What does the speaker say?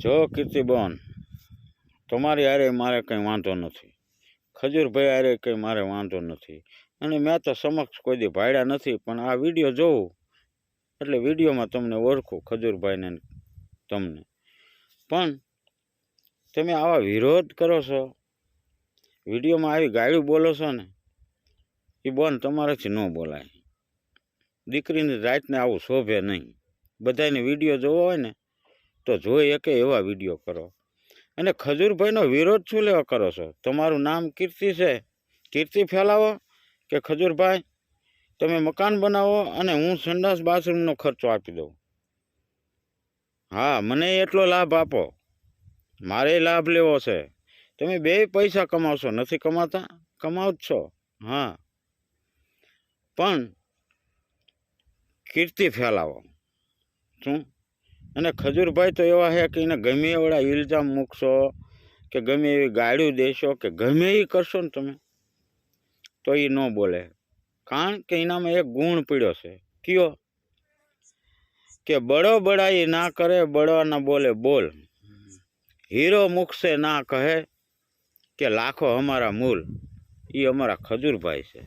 જો કીર્તિબોન તમારી હારે મારે કંઈ વાંધો નથી, ખજૂરભાઈ હારે કંઈ મારે વાંધો નથી, અને મેં તો સમક્ષ કોઈ દી ભાડ્યા નથી, પણ આ વિડીયો જોઉં એટલે વિડીયોમાં તમને ઓળખું ખજૂરભાઈને તમને. પણ તમે આવા વિરોધ કરો છો, વિડીયોમાં આવી ગાળ્યું બોલો છો ને, એ બોન તમારાથી ન બોલાય. દીકરીની રાતને આવું શોભે નહીં. બધાને વિડીયો જોવો હોય ને તો જોઈ શકે એવા વિડીયો કરો. અને ખજૂરભાઈનો વિરોધ શું લેવા કરો છો? તમારું નામ કીર્તિ છે, કીર્તિ ફેલાવો કે ખજૂરભાઈ તમે મકાન બનાવો અને હું સંડાસ બાથરૂમનો ખર્ચો આપી દઉં. હા, મને એટલો લાભ આપો, મારે લાભ લેવો છે. તમે બે પૈસા કમાવશો, નથી કમાતા? કમાવ જ છો. હા, પણ કીર્તિ ફેલાવો શું? અને ખજૂરભાઈ તો એવા છે કે એને ગમે એવડા ઇલ્ઝામ મૂકશો કે ગમે એવી ગાળ્યું દેશો કે ગમે એ કરશો ને તમે તો એ ન બોલે. કારણ કે એનામાં એક ગુણ પીડ્યો છે. કયો? કે બડો બડાઈ ના કરે, બડો ના બોલે બોલ. હીરો મુખસે ના કહે કે લાખો હમારા મૂલ. એ અમારા ખજૂરભાઈ છે.